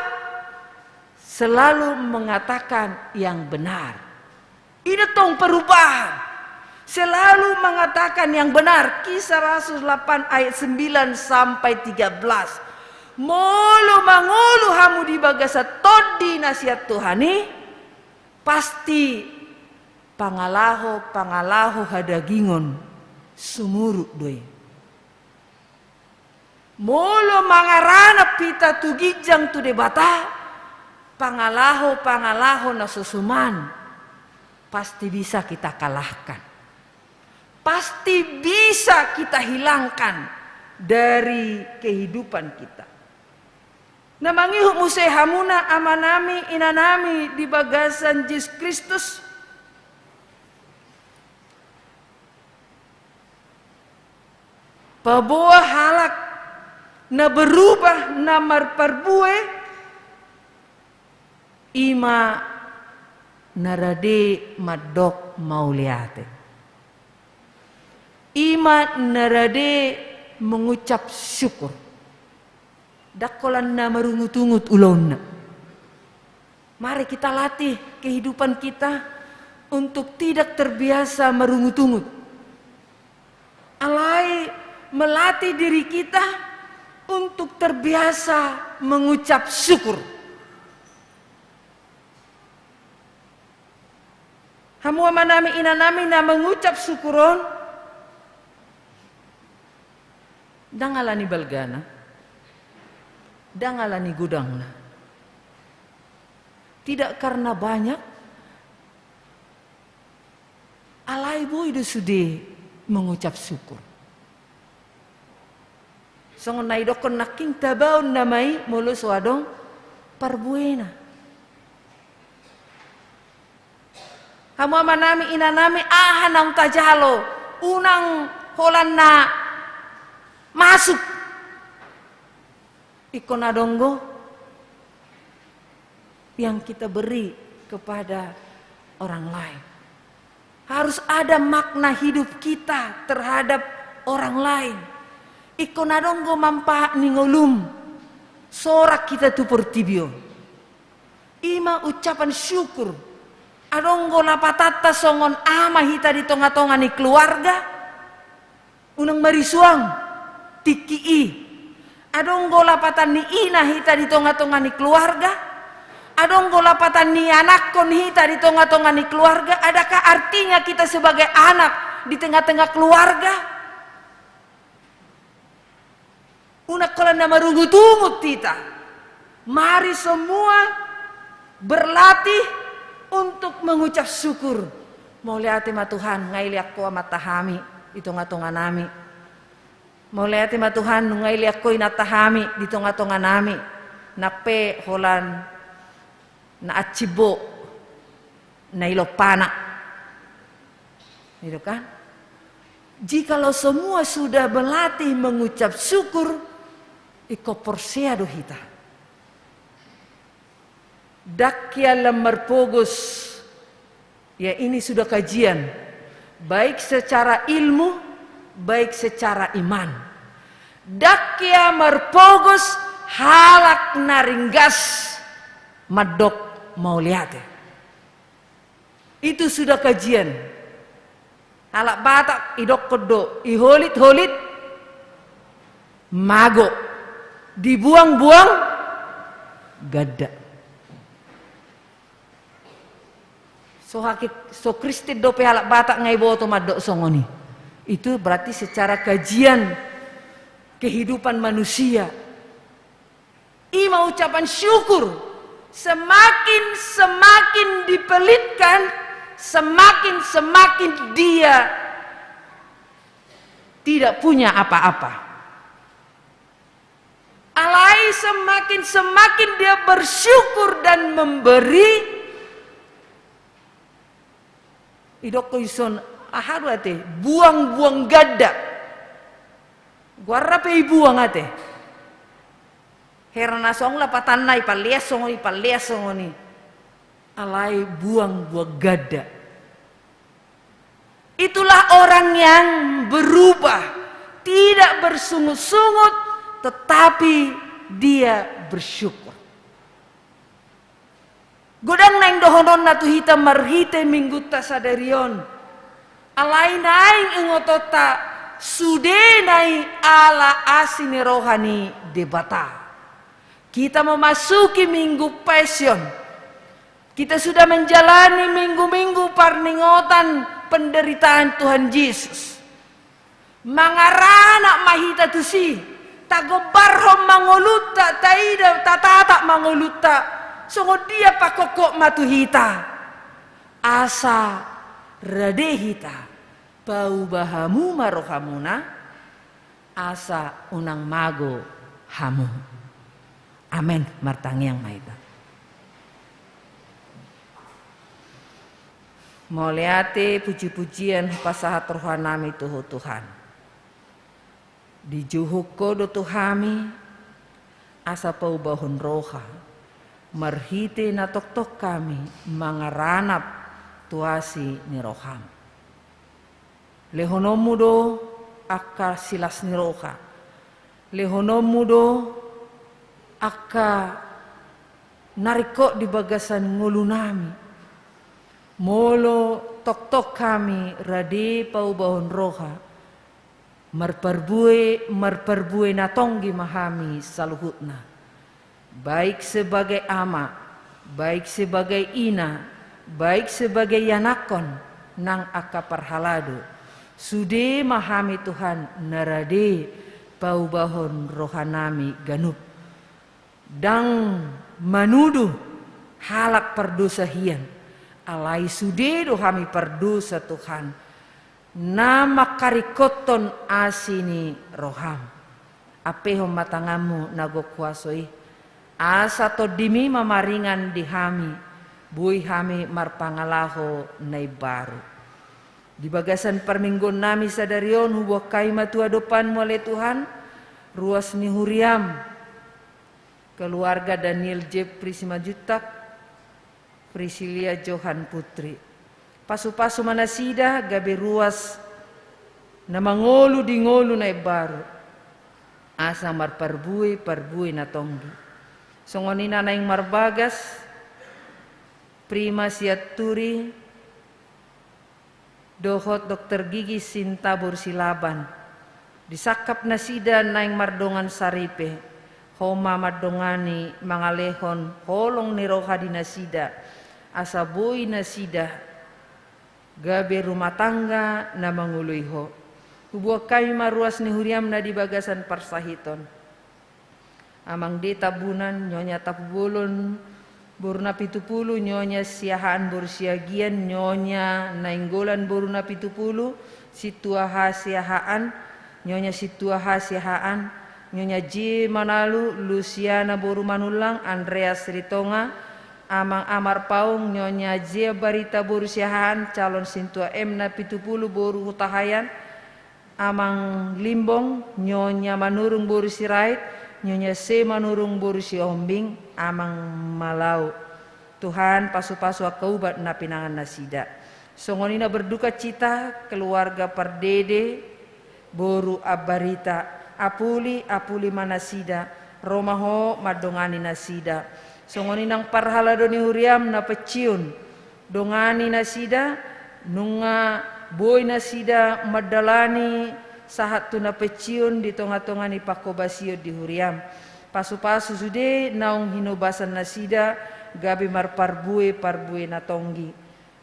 selalu mengatakan yang benar. Ini tong perubahan, selalu mengatakan yang benar. Kisah Rasul 8 ayat 9 sampai 13. Molo mangolu hamu di bagasa todi nasihat Tuhani, pasti pangalaho hadagingon sumurut doy. Molo mangarana pita tugijang tu debata, pangalaho nasusuman, pasti bisa kita kalahkan. Pasti bisa kita hilangkan dari kehidupan kita. Namangihu musehamuna amanami inanami di bagasan Yesus Kristus. Pabuah halak na berubah na marparbue ima narade madok mauliate. Ima narade mengucap syukur. Dakolan na marungut-ungut ulon na. Mari kita latih kehidupan kita untuk tidak terbiasa merungut-ungut. Alai melatih diri kita untuk terbiasa mengucap syukur. Hamu manami inanami na mengucap syukuron dangalani balgana, dangalani gudangna. Tidak karena banyak, alai boy do sude mengucap syukur. Songon nai dokon naking tabaun namai mulus wadong parbuena. Hamu manami inanami ahanang tajalo unang holan na masuk ikon adonggo yang kita beri kepada orang lain. Harus ada makna hidup kita terhadap orang lain. Ikon adonggo mampa ningolum sorak kita tu portibio. Ima ucapan syukur. Adonggo lapatata songon ama hita di tonga-tonga ni keluarga. Unang marisuang tiki. Adonggo lapatan ni ina hita di tonga-tonga ni keluarga. Adonggo lapatan ni anak kon hita di tonga-tonga ni keluarga. Adakah artinya kita sebagai anak di tengah-tengah keluarga? Unak kolan na marungut-ungut kita. Mari semua berlatih untuk mengucap syukur. Mau lihat ma Tuhan ngailiak ko matahami di tonga-tonga nami. Mau lihat ma Tuhan ngailiak ko inatahami di tonga-tonga nami. Nape holan na acibo na ilopana. Itu kan? Jikalau semua sudah berlatih mengucap syukur, iko porsiado hita. Dakya lemar pogos, ya ini sudah kajian, baik secara ilmu, baik secara iman. Dakya marpogos halak naringgas madok mau lihat. Itu sudah kajian. Halak batak idok kodo, iholit-holit, mago, dibuang-buang, gada. So Kristi dope halak batak ngai boto madok songoni. Itu berarti secara kajian kehidupan manusia. Ima ucapan syukur semakin dipelitkan, semakin dia tidak punya apa-apa. Alai semakin dia bersyukur dan memberi. Idok koison aharu ate buang-buang gada. Guarra pe buang ate. Herana song la patanai palias songoni. Alai buang-buang gada. Itulah orang yang berubah, tidak bersungut-sungut, tetapi dia bersyukur. Godang naing dohonon na tu hita marhite minggu ta sadarion. Alai naing ingotota sude nai ala asini rohani debata. Kita memasuki minggu passion. Kita sudah menjalani minggu-minggu parningotan penderitaan Tuhan Yesus. Mangarana mahita tu si tagobarhom mangoluta taida tatata mangoluta. Songo dia pakokok matuhita asa radehita bau bahamu marohamuna asa unang mago hamu. Amin martangiang maita. Moliate puji-pujian pasahat rohanami tuhu Tuhan. Dijuhuko do tuhami asa pau bahun roha. Marhite na tok-tok kami mangaranap tuasi ni roham. Lehonomu do akka silas ni roha. Lehonomu do akka nariko di bagasan ngulunami. Molo tok-tok kami rade pau bahon roha. merperbue natonggi mahami saluhutna, baik sebagai ama, baik sebagai ina, baik sebagai yanakon nang aka parhalado, sude mahami Tuhan narade pau bahon rohanami ganup, dang manuduh halak perdosa hian, alai sude dohami perdosa Tuhan. Nama karikoton asini roham, apehom matangamu nago kuasoi, asa to dimi mamaringan dihami, bui hami marpangalaho nai baru. Di bagasan perminggon nami sadarion hubo kaima tua dopan mulai Tuhan, ruas ni huriam, keluarga Daniel Jepri Simajutak, Priscilia Johan Putri. Pasu-pasu manasida gabe ruas na mangolu di ngolu na baru asa marparbui na tonggi songonina na ing marbagas prima siaturi dohot Dr. Gigi Sinta Bursilaban disakap nasida na ing mardongan saripe homa mardongani mangalehon holong ni roha di nasida asa bui nasida gabe rumah tangga na manguluiho hubuah kami maruas ni huriam na di bagasan parsahiton amang de tabunan nyonya tapubulun buruna 70 nyonya siahaan bursiagian nyonya nainggolan buruna 70 situaha siahaan nyonya situaha siahaan nyonya J Manalu Luciana boru manulang Andreas Ritonga amang amar paung nyonya J barita boru siahaan calon sintua M na 70 boru hutahayan amang limbong nyonya manurung boru sirait nyonya C manurung boru si ombing amang malau Tuhan pasu-pasu akaubat na pinangan nasida songonina berduka cita keluarga pardede boru abarita apuli manasida romaho madongani nasida songoninang parhaladoni huriam na peciun dongani nasida nunga boy nasida madalani sahat tu na peciun di tonga-tonga ni pakobasio di huriam pasu-pasu sude naung hinobasan nasida gabi marparbue na tonggi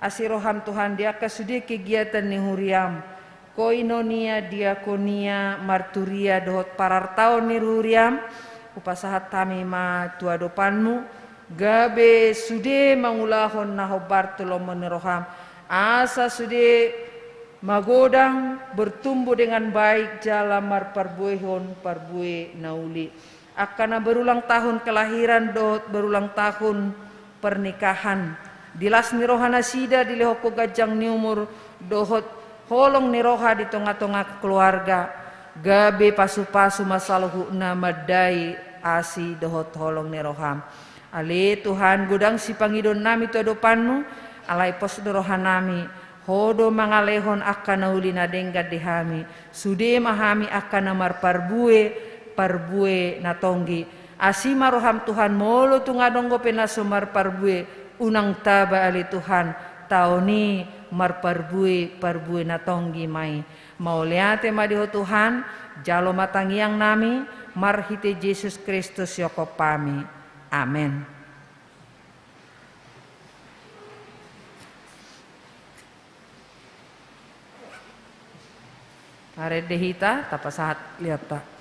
asiroham Tuhan diaka sude kegiatan ni huriam koinonia diakonia marturia dohot parartaon ni huriam upasahat tami ma tua dopanmu gabe sude mangulahon naho Bartolomeo roham asa sude magodang bertumbuh dengan baik jala marparbuehon parbue nauli akan berulang tahun kelahiran dot berulang tahun pernikahan dilas niroha nasida dilehoko gajang ni umur dohot holong niroha di tengah-tengah keluarga gabe pasu-pasu masaluhu na madai asi dohot holong niroham ale Tuhan godang si pangidon nami tu adopanmu alai pos dorohan nami hodo mangalehon akan nauli na denggat dihami sude mahami akan namar parbue na tonggi asima roham Tuhan molo tu ngadonggo penasomar parbue unang taba ali Tuhan taoni mar parbue na tonggi mai mauliate madiho Tuhan jalo matangiang nami marhite Yesus Kristus yoko pami amen. Are dehita tapasahat lihat tak Tuhan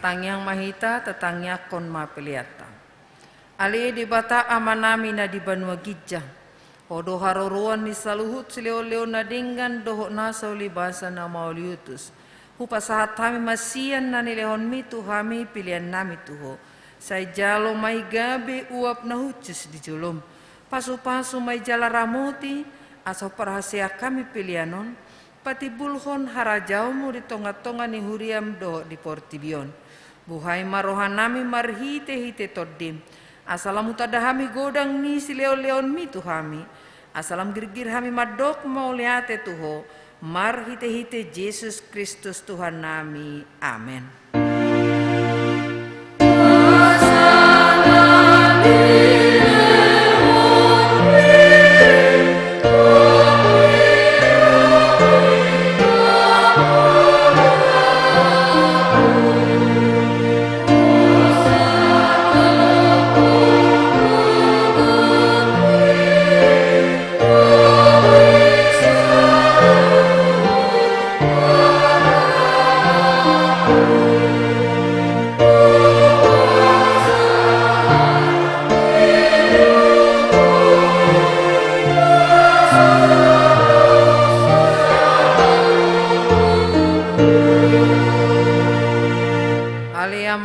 tatangyang mahita tatangyakon mapiliata. Ali di bata amanami na di banua gijang. Odo haroruan ni saluhut sileo-leo na dinggan doho nasa ulibasa na mauliutus. Hupasahat kami masian na nilehon mi tuhami pilihan nami tuho. Say jalo may gabi uap na hucus di julum. Pasu-pasu may jala ramoti aso perhasia kami pilihanon. Pati bulhon harajau mo di tonga-tonga ni huriam doho di portibion. Buhay marohan nami marhite-hite todim. Asalam utadahami godang ni sileo-leon mi tuhami. Asalam girgir hami madok mau liate tuho. Mar hite-hite Yesus Kristus Tuhan nami. Amen.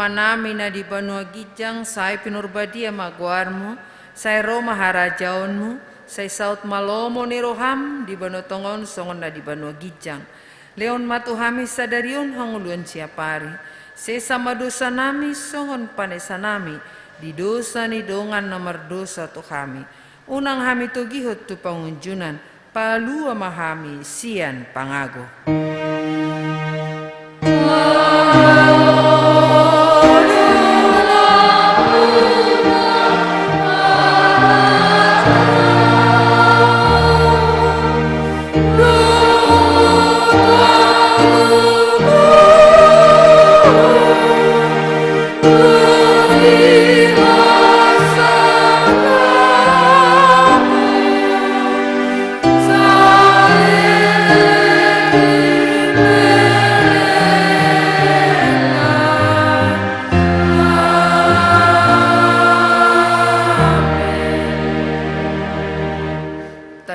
Nami na di banua gijang say pinurbadia maguarmu say Roma harajaonmu say saut malomo ni roham di banua tongon songon na di banua gijang leon matuhami sadarion hanguluan siapari say sama dosa nami songon panesa nami di dosa ni dongan nomor dosa tu kami unang hami tu gihot tu pangunjunan palu amahami sian pangago.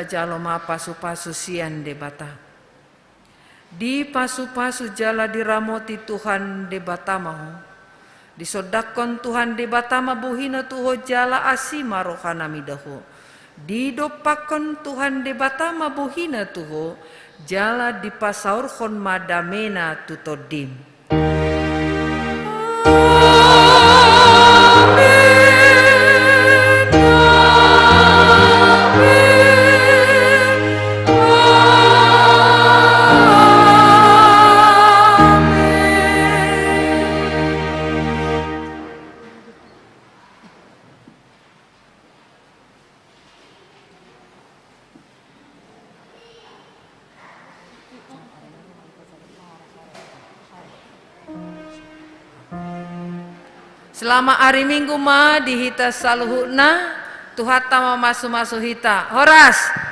Jalo ma pasu-pasu sian de bata. Di pasu-pasu jala diramoti Tuhan de bata mahu. Disodakon Tuhan de bata mabuhina tuho jala asima rohana midaho. Didopakon Tuhan de bata mabuhina tuho jala dipasaurkon madamena tutodim. Selama hari Minggu ma dihita saluhuna tuhata ma masu-masu hita. Horas.